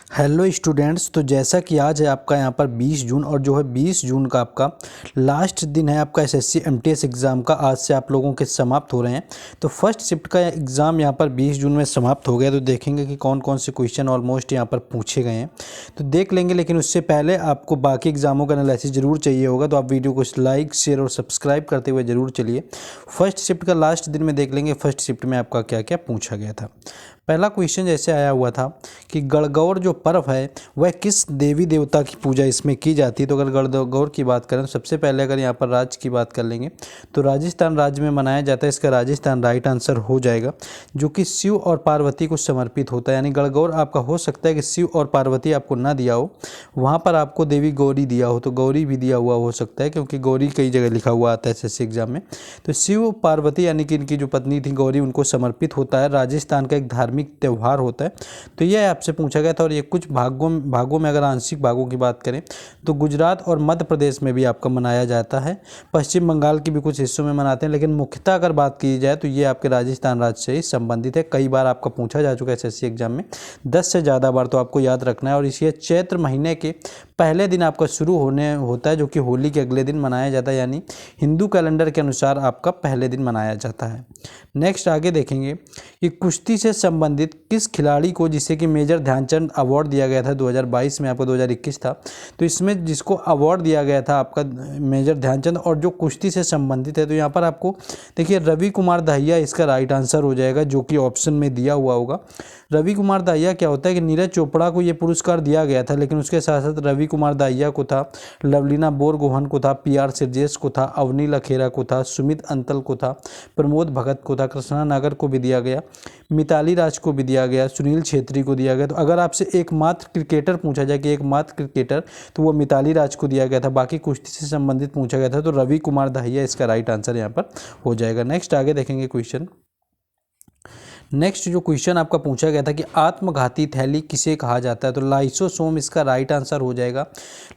Hello students, तो जैसा कि आज है आपका यहाँ पर 20 जून और जो है 20 जून का आपका लास्ट दिन है आपका एसएससी एमटीएस एग्ज़ाम का। आज से आप लोगों के समाप्त हो रहे हैं। तो फर्स्ट शिफ्ट का एग्ज़ाम यहाँ पर 20 जून में समाप्त हो गया। तो देखेंगे कि कौन कौन से क्वेश्चन ऑलमोस्ट यहाँ पर पूछे गए हैं, तो देख लेंगे। लेकिन उससे पहले आपको बाकी एग्ज़ामों का एनालिसिस ज़रूर चाहिए होगा, तो आप वीडियो को लाइक शेयर और सब्सक्राइब करते हुए ज़रूर चलिए। फर्स्ट शिफ्ट का लास्ट दिन में देख लेंगे फर्स्ट शिफ्ट में आपका क्या क्या पूछा गया था। पहला क्वेश्चन जैसे आया हुआ था कि गणगौर जो पर्व है वह किस देवी देवता की पूजा इसमें की जाती है। तो अगर गणगौर की बात करें तो सबसे पहले अगर यहाँ पर राज्य की बात कर लेंगे तो राजस्थान राज्य में मनाया जाता है। इसका राजस्थान राइट आंसर हो जाएगा, जो कि शिव और पार्वती को समर्पित होता है। यानी गणगौर आपका हो सकता है कि शिव और पार्वती आपको ना दिया हो, वहाँ पर आपको देवी गौरी दिया हो, तो गौरी भी दिया हुआ हो सकता है, क्योंकि गौरी कई जगह लिखा हुआ आता है एसएससी एग्जाम में। तो शिव पार्वती यानी कि इनकी जो पत्नी थी गौरी, उनको समर्पित होता है। राजस्थान का एक धार्मिक त्यौहार होता है। तो यह आपसे पूछा गया था। और ये कुछ भागों में अगर आंशिक भागों की बात करें तो गुजरात और मध्य प्रदेश में भी आपका मनाया जाता है। पश्चिम बंगाल के भी कुछ हिस्सों में मनाते हैं, लेकिन मुख्यतः अगर बात की जाए तो ये आपके राजस्थान राज्य से ही संबंधित है। कई बार आपका पूछा जा चुका है एसएससी एग्जाम में, 10 से ज़्यादा बार, तो आपको याद रखना है। और इसे चैत्र महीने के पहले दिन आपका शुरू होने होता है, जो कि होली के अगले दिन मनाया जाता है। यानी हिंदू कैलेंडर के अनुसार आपका पहले दिन मनाया जाता है। नेक्स्ट आगे देखेंगे कि कुश्ती से संबंधित किस खिलाड़ी को, जिसे कि मेजर ध्यानचंद अवार्ड दिया गया था 2022 में, आपका 2021 था, तो इसमें जिसको अवार्ड दिया गया था आपका मेजर ध्यानचंद और जो कुश्ती से संबंधित है, तो यहाँ पर आपको देखिए रवि कुमार दहिया इसका राइट आंसर हो जाएगा, जो कि ऑप्शन में दिया हुआ होगा। रवि कुमार दहिया क्या होता है कि नीरज चोपड़ा को ये पुरस्कार दिया गया था, लेकिन उसके साथ साथ रवि कुमार दहिया को था, लवलीना बोरगोहन को था, पीआर सिरजेश को था, अवनी लखेरा को था, सुमित अंतल को था, प्रमोद भगत को था, कृष्णा नागर को भी दिया गया, मिताली राज को भी दिया गया, सुनील छेत्री को दिया गया। तो अगर आपसे एकमात्र क्रिकेटर पूछा जाए कि एकमात्र क्रिकेटर, तो वो मिताली राज को दिया गया था। बाकी कुश्ती से संबंधित पूछा गया था, तो रवि कुमार दहिया इसका राइट आंसर यहाँ पर हो जाएगा। नेक्स्ट आगे देखेंगे क्वेश्चन। नेक्स्ट जो क्वेश्चन आपका पूछा गया था कि आत्मघाती थैली किसे कहा जाता है, तो लाइसोसोम इसका राइट आंसर हो जाएगा।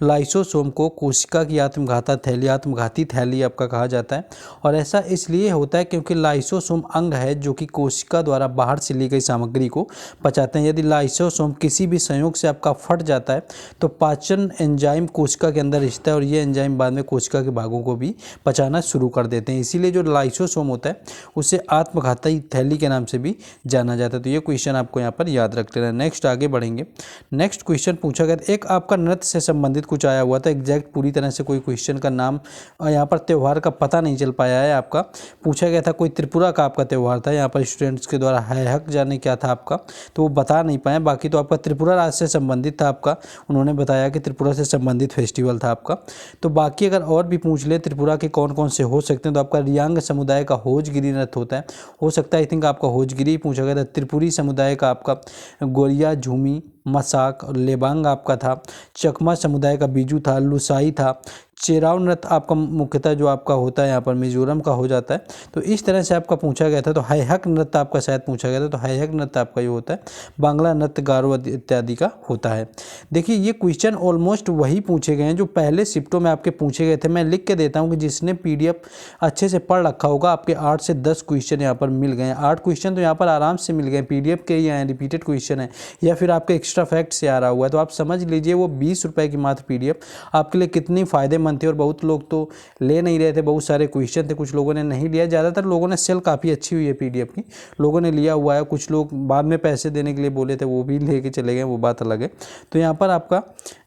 लाइसोसोम को कोशिका की आत्मघाती थैली आपका कहा जाता है। और ऐसा इसलिए होता है क्योंकि लाइसोसोम अंग है जो कि कोशिका द्वारा बाहर से ली गई सामग्री को पचाते हैं। यदि लाइसोसोम किसी भी संयोग से आपका फट जाता है तो पाचन एंजाइम कोशिका के अंदर रिश्ता है, और ये एंजाइम बाद में कोशिका के भागों को भी पचाना शुरू कर देते हैं। इसीलिए जो लाइसोसोम होता है उसे आत्मघाती थैली के नाम से भी जाना जाता है। तो ये क्वेश्चन आपको यहाँ पर याद रख लेना है। नेक्स्ट आगे बढ़ेंगे। नेक्स्ट क्वेश्चन पूछा गया था, एक आपका नृत्य से संबंधित कुछ आया हुआ था, एग्जैक्ट पूरी तरह से कोई क्वेश्चन का नाम यहाँ पर त्यौहार का पता नहीं चल पाया है आपका। पूछा गया था कोई त्रिपुरा का आपका त्यौहार था, यहाँ पर स्टूडेंट्स के द्वारा है हक जाने क्या था आपका, तो वो बता नहीं पाए। बाकी तो आपका त्रिपुरा राज्य से संबंधित था आपका, उन्होंने बताया कि त्रिपुरा से संबंधित फेस्टिवल था आपका। तो बाकी अगर और भी पूछ ले त्रिपुरा के कौन कौन से हो सकते हैं, तो आपका रियांग समुदाय का होजगिरी नृत्य होता है, हो सकता है आई थिंक आपका होजगिरी पूछा गया था। त्रिपुरी समुदाय का आपका गोरिया, झूमी, मसाक और लेबांग आपका था। चकमा समुदाय का बीजू था, लुसाई था। चेराव नृत्य आपका मुख्यतः जो आपका होता है यहाँ पर मिजोरम का हो जाता है। तो इस तरह से आपका पूछा गया था। तो हैहक नृत्य आपका शायद पूछा गया था, तो हैहक नृत्य आपका ये होता है। बांग्ला नृत्य, गारो इत्यादि का होता है। देखिए ये क्वेश्चन ऑलमोस्ट वही पूछे गए हैं जो पहले शिफ्टों में आपके पूछे गए थे। मैं लिख के देता हूँ कि जिसने PDF अच्छे से पढ़ रखा होगा, आपके 8 से 10 क्वेश्चन यहाँ पर मिल गए हैं। 8 क्वेश्चन तो यहाँ पर आराम से मिल गए, PDF के ही हैं, रिपीटेड क्वेश्चन है या फिर आपके एक्स्ट्रा फैक्ट से आ रहा हुआ है। तो आप समझ लीजिए वो 20 रुपये की मात्र PDF आपके लिए कितनी फ़ायदेमंद थी। और बहुत लोग तो ले नहीं रहे थे, बहुत सारे क्वेश्चन थे, कुछ लोगों ने नहीं लिया। ज़्यादातर लोगों ने सेल काफ़ी अच्छी हुई है PDF की, लोगों ने लिया हुआ है। कुछ लोग बाद में पैसे देने के लिए बोले थे, वो भी लेके चले गए, वो बात अलग है। तो यहाँ पर आपका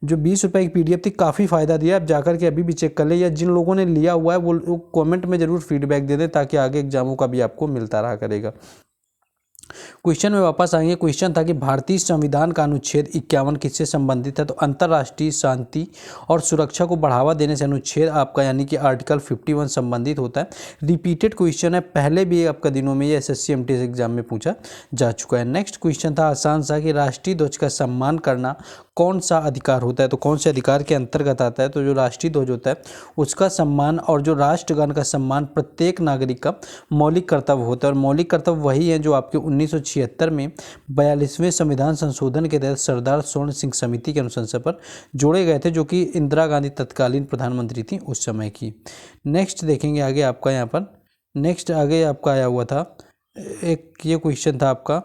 जो 20 रुपये की PDF थी काफ़ी फ़ायदा दिया। आप जाकर के अभी भी चेक कर ले, या जिन लोगों ने लिया हुआ है वो कॉमेंट में ज़रूर फीडबैक दे दें, ताकि आगे एग्जामों का भी आपको मिलता रहा करेगा। क्वेश्चन में वापस आएंगे। क्वेश्चन था कि भारतीय संविधान का अनुच्छेद 51 किससे संबंधित है, तो अंतर्राष्ट्रीय शांति और सुरक्षा को बढ़ावा देने से अनुच्छेद आपका यानी कि आर्टिकल 51 संबंधित होता है। रिपीटेड क्वेश्चन है, पहले भी आपका दिनों में ये एसएससी एमटीएस एग्जाम में पूछा जा चुका है। नेक्स्ट क्वेश्चन था आसान सा कि राष्ट्रीय ध्वज का सम्मान करना कौन सा अधिकार होता है, तो कौन से अधिकार के अंतर्गत आता है, तो जो राष्ट्रीय ध्वज होता है उसका सम्मान और जो राष्ट्रगान का सम्मान प्रत्येक नागरिक का मौलिक कर्तव्य होता है। और मौलिक कर्तव्य वही है जो आपके 1976 में 42वें संविधान संशोधन के तहत सरदार स्वर्ण सिंह समिति के अनुशंसा पर जोड़े गए थे, जो कि इंदिरा गांधी तत्कालीन प्रधानमंत्री थी उस समय की। नेक्स्ट देखेंगे आगे आपका यहाँ पर। नेक्स्ट आगे आपका आया हुआ था एक ये क्वेश्चन था आपका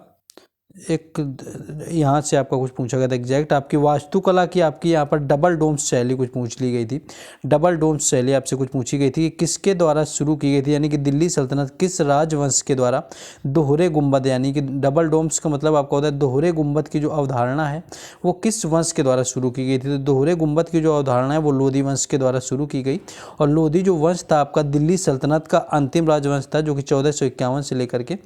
एक यहाँ से आपका कुछ पूछा गया था एग्जैक्ट आपकी वास्तुकला की, आपकी यहाँ पर डबल डोम्स शैली कुछ पूछ ली गई थी। डबल डोम्स शैली आपसे कुछ पूछी गई थी कि किसके द्वारा शुरू की गई थी, यानी कि दिल्ली सल्तनत किस राजवंश के द्वारा दोहरे गुंबद, यानी कि डबल डोम्स का मतलब आपका होता है दोहरे गुंबद की जो अवधारणा है वो किस वंश के द्वारा शुरू की गई थी। तो दोहरे गुंबद की जो अवधारणा है वो लोधी वंश के द्वारा शुरू की गई। और लोधी जो वंश था आपका दिल्ली सल्तनत का अंतिम राजवंश था, जो कि 1451 से लेकर के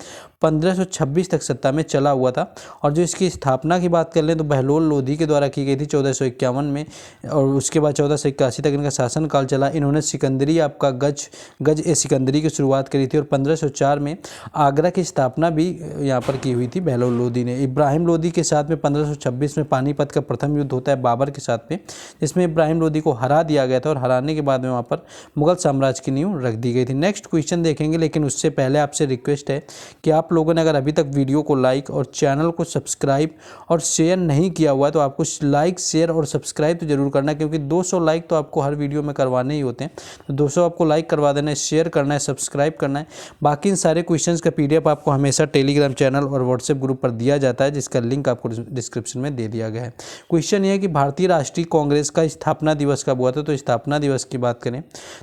1526 तक सत्ता में चला हुआ था। और जो इसकी स्थापना की बात कर लें तो बहलोल लोधी के द्वारा की गई थी 1451 में, और उसके बाद 1481 तक इनका शासनकाल चला। इन्होंने सिकंदरी आपका गज ए सिकंदरी की शुरुआत करी थी और 1504 में आगरा की स्थापना भी यहाँ पर की हुई थी बहलोल लोधी ने। इब्राहिम लोधी के साथ में 1526 में पानीपत का प्रथम युद्ध होता है बाबर के साथ में, जिसमें इब्राहिम लोधी को हरा दिया गया था और हराने के बाद में वहाँ पर मुगल साम्राज्य की नींव रख दी गई थी। नेक्स्ट क्वेश्चन देखेंगे, लेकिन उससे पहले आपसे रिक्वेस्ट है कि आप लोगों ने अगर अभी तक वीडियो को लाइक और चैनल को सब्सक्राइब और शेयर नहीं किया हुआ है तो आपको लाइक शेयर और सब्सक्राइब तो जरूर करना है, क्योंकि 200 लाइक तो आपको हर वीडियो में करवाने ही होते हैं। तो 200 आपको लाइक करवा देना है, शेयर करना है, सब्सक्राइब करना है। बाकी इन सारे क्वेश्चंस का PDF आपको हमेशा टेलीग्राम चैनल और व्हाट्सएप ग्रुप पर दिया जाता है, जिसका लिंक आपको डिस्क्रिप्शन में दे दिया गया है। क्वेश्चन ये है कि भारतीय राष्ट्रीय कांग्रेस का स्थापना दिवस कब हुआ था। तो स्थापना दिवस की बात करें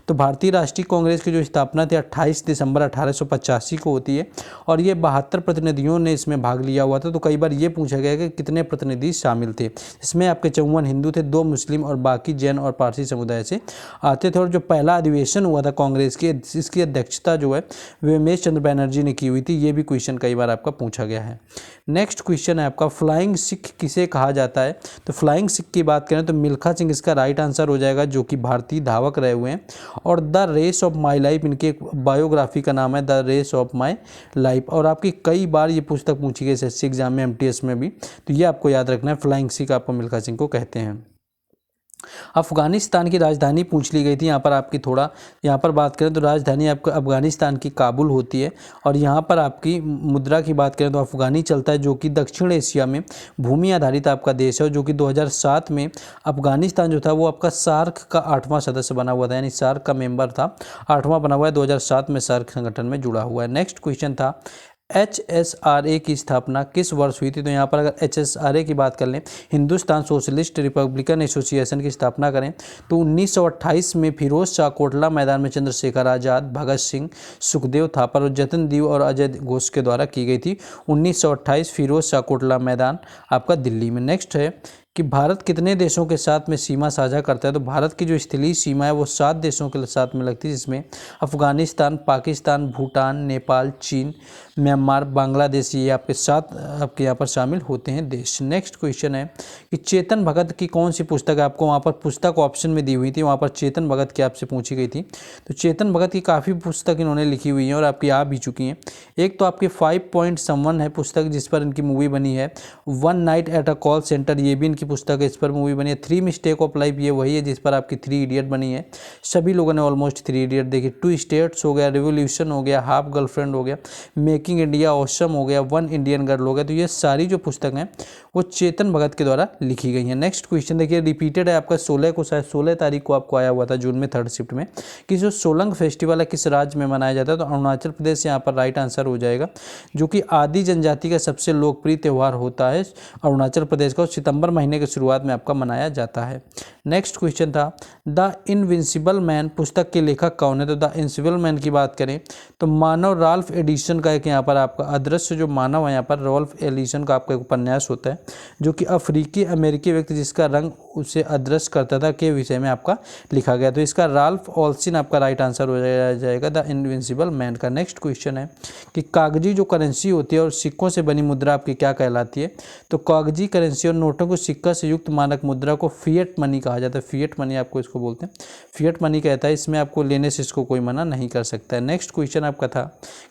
तो भारतीय राष्ट्रीय कांग्रेस की जो स्थापना थी 28 दिसंबर 1885 को होती है और ये 72 प्रतिनिधियों ने इसमें भाग लिया हुआ था। तो कई बार ये पूछा गया कि कितने प्रतिनिधि शामिल थे। इसमें आपके 54 हिंदू थे, 2 मुस्लिम और बाकी जैन और पारसी समुदाय से आते थे। और जो पहला अधिवेशन हुआ था कांग्रेस की, इसकी अध्यक्षता जो है उमेश चंद्र बनर्जी ने की हुई थी। ये भी क्वेश्चन कई बार आपका पूछा गया है। नेक्स्ट क्वेश्चन है आपका फ्लाइंग सिख किसे कहा जाता है। तो फ्लाइंग सिख की बात करें तो मिल्खा सिंह इसका राइट आंसर हो जाएगा, जो कि भारतीय धावक रहे हुए हैं। और the race of my life इनकी एक बायोग्राफी का नाम है, the race of my life. और आपकी कई बार ये पुस्तक पूछी गई SSC एग्जाम में, MTS में भी, तो ये आपको याद रखना है। फ्लाइंग सिख आपको मिल्खा सिंह को कहते हैं। अफगानिस्तान की राजधानी पूछ ली गई थी। यहाँ पर आपकी थोड़ा यहाँ पर बात करें तो राजधानी आपको अफगानिस्तान की काबुल होती है। और यहाँ पर आपकी मुद्रा की बात करें तो अफगानी चलता है, जो कि दक्षिण एशिया में भूमि आधारित आपका देश है, जो कि 2007 में अफगानिस्तान जो था वो आपका सार्क का 8वां सदस्य बना हुआ था, यानी सार्क का मेंबर था, 8वां बना हुआ है। 2007 में सार्क संगठन में जुड़ा हुआ है। नेक्स्ट क्वेश्चन था HSRA की स्थापना किस वर्ष हुई थी। तो यहाँ पर अगर HSRA की बात कर लें, हिंदुस्तान सोशलिस्ट रिपब्लिकन एसोसिएशन की स्थापना करें तो 1928 में फिरोज शाह कोटला मैदान में चंद्रशेखर आज़ाद, भगत सिंह, सुखदेव थापर और जतिन देव और अजय घोष के द्वारा की गई थी। 1928 फिरोज शाह कोटला मैदान आपका दिल्ली में। नेक्स्ट है कि भारत कितने देशों के साथ में सीमा साझा करता है। तो भारत की जो स्थलीय सीमा है वो 7 देशों के साथ में लगती है, जिसमें अफगानिस्तान, पाकिस्तान, भूटान, नेपाल, चीन, म्यांमार, बांग्लादेश, ये आपके 7 आपके यहाँ पर शामिल होते हैं देश। नेक्स्ट क्वेश्चन है कि चेतन भगत की कौन सी पुस्तक है। आपको वहाँ पर पुस्तक ऑप्शन में दी हुई थी, वहाँ पर चेतन भगत की आपसे पूछी गई थी। तो चेतन भगत की काफ़ी पुस्तक इन्होंने लिखी हुई हैं और आपकी आ भी चुकी हैं। एक तो आपकी 5 पॉइंट समवन है पुस्तक, जिस पर इनकी मूवी बनी है। 1 night at a call centre, ये भी इनकी पुस्तक है, इस पर मूवी बनी है। 3 मिस्टेक ऑफ लाइफ, ये वही है जिस पर आपकी 3 इडियट बनी है। सभी लोगों ने ऑलमोस्ट 3 इडियट देखी। 2 स्टेट्स हो गया, रिवोल्यूशन हो गया, हाफ गर्लफ्रेंड हो गया, मेकिंग इंडिया ऑसम हो गया, 1 इंडियन गर्ल हो गया। तो ये सारी जो पुस्तक हैं वो चेतन भगत के द्वारा लिखी गई हैं। नेक्स्ट क्वेश्चन देखिए, रिपीटेड है आपका 16 को, शायद 16 तारीख को आपको आया हुआ था जून में 3rd शिफ्ट में, कि जो सोलंग फेस्टिवल है किस राज्य में मनाया जाता है। तो अरुणाचल प्रदेश यहाँ पर राइट आंसर हो जाएगा, जो कि आदि जनजाति का सबसे लोकप्रिय त्यौहार होता है अरुणाचल प्रदेश का, सितंबर महीने की शुरुआत में आपका मनाया जाता है। नेक्स्ट क्वेश्चन था द इनविंसिबल मैन पुस्तक के लेखक कौन है। तो द इनविंसिबल मैन की बात करें तो मानव राल्फ एडिसन का एक यहाँ पर आपका अदृश्य जो मानव है, यहाँ पर राल्फ एडिसन का आपका एक उपन्यास होता है, जो कि अफ्रीकी अमेरिकी व्यक्ति जिसका रंग उसे अदृश्य करता था के विषय में आपका लिखा गया। तो इसका राल्फ ऑल्सिन आपका राइट आंसर हो जाएगा द इनविंसिबल मैन का। नेक्स्ट क्वेश्चन है कि कागजी जो करेंसी होती है और सिक्कों से बनी मुद्रा आपकी क्या कहलाती है। तो कागजी करेंसी और नोटों को सिक्का से युक्त मानक मुद्रा को फिएट मनी कहा जाता है। फिएट मनी आपको इसको बोलते हैं, फिएट मनी कहता है। इसमें आपको लेने से इसको कोई मना नहीं कर सकता है। नेक्स्ट क्वेश्चन आपका था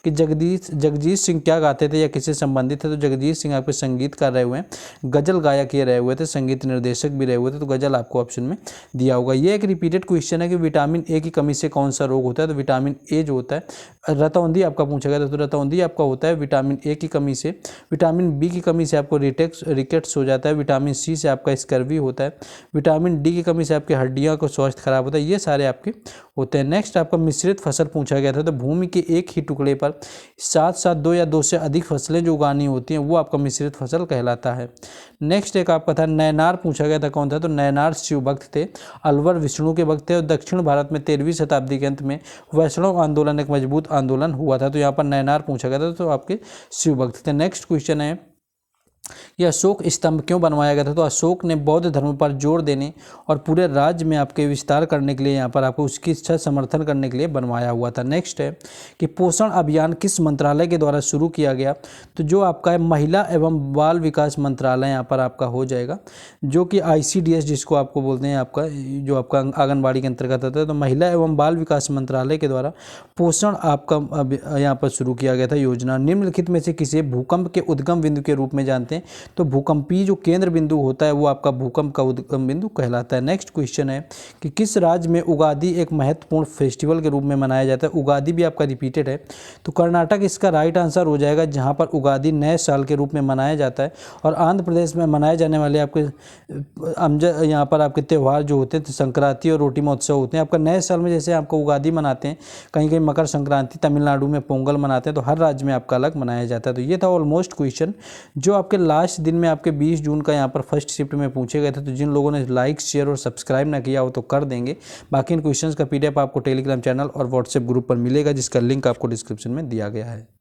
कि जगजीत सिंह क्या गाते थे या किससे संबंधित थे। तो जगजीत सिंह आपके संगीतकार रहे हुए हैं, गजल गायक ये रहे हुए थे, संगीत निर्देशक भी रहे हुए थे। तो गजल आपको ऑप्शन में दिया होगा। ये एक रिपीटेड क्वेश्चन है कि विटामिन ए की कमी से कौन सा रोग होता है। तो विटामिन ए जो होता है, रतौंधी आपका पूछा गया था, तो रतौंधी आपका होता है विटामिन ए की कमी से। विटामिन बी की कमी से आपको रिकेट्स हो जाता है। विटामिन सी से आपका स्कर्वी होता है, विटामिन डी की कमी से आपकी हड्डियों को स्वास्थ्य खराब होता है, ये सारे आपके होते हैं। नेक्स्ट आपका मिश्रित फसल पूछा गया था, तो भूमि के एक ही टुकड़े पर साथ साथ दो या दो से अधिक फसलें जो उगानी होती हैं वो आपका मिश्रित फसल कहलाता है। नेक्स्ट एक आपका था नैनार पूछा गया था, कौन था, तो नैनार शिव भक्त थे, अलवर विष्णु के भक्त थे और दक्षिण भारत में 13वीं शताब्दी के अंत में वैष्णव आंदोलन एक मजबूत आंदोलन हुआ था, तो यहाँ पर नैनार पूछा गया था, तो आपके शिव भक्त थे। नेक्स्ट क्वेश्चन है यह अशोक स्तंभ क्यों बनवाया गया था, तो अशोक ने बौद्ध धर्म पर जोर देने और पूरे राज्य में आपके विस्तार करने के लिए यहाँ पर आपको उसकी इच्छा समर्थन करने के लिए बनवाया हुआ था। नेक्स्ट है कि पोषण अभियान किस मंत्रालय के द्वारा शुरू किया गया, तो जो आपका है महिला एवं बाल विकास मंत्रालय यहाँ पर आपका हो जाएगा, जो कि ICDS जिसको आपको बोलते हैं, आपका जो आपका आंगनबाड़ी के अंतर्गत आता है, तो महिला एवं बाल विकास मंत्रालय के द्वारा पोषण आपका यहाँ पर शुरू किया गया था योजना। निम्नलिखित में से किसे भूकंप के उद्गम बिंदु के रूप में जानते हैं, तो भूकंपीय जो केंद्र बिंदु होता है वो आपका भूकंप का उद्गम बिंदु कहलाता है। नेक्स्ट क्वेश्चन है कि किस राज्य में उगादि एक महत्वपूर्ण फेस्टिवल के रूप में मनाया जाता है, उगादि भी आपका रिपीटेड है, तो कर्नाटक इसका राइट आंसर हो जाएगा, जहां पर उगादि नए साल के रूप में मनाया जाता है। और आंध्र प्रदेश में मनाए जाने वाले आपके यहाँ पर आपके त्यौहार जो होते हैं, तो संक्रांति और रोटी महोत्सव होते हैं। आपका नए साल में जैसे आपको उगादि मनाते हैं, कहीं कहीं मकर संक्रांति, तमिलनाडु में पोंगल मनाते हैं, तो हर राज्य में आपका अलग मनाया जाता है। तो ये था ऑलमोस्ट क्वेश्चन जो आपके लास्ट दिन में आपके 20 जून का यहाँ पर फर्स्ट शिफ्ट में पूछे गए थे। तो जिन लोगों ने लाइक शेयर और सब्सक्राइब ना किया हो तो कर देंगे। बाकी इन क्वेश्चंस का PDF आपको टेलीग्राम चैनल और व्हाट्सएप ग्रुप पर मिलेगा, जिसका लिंक आपको डिस्क्रिप्शन में दिया गया है।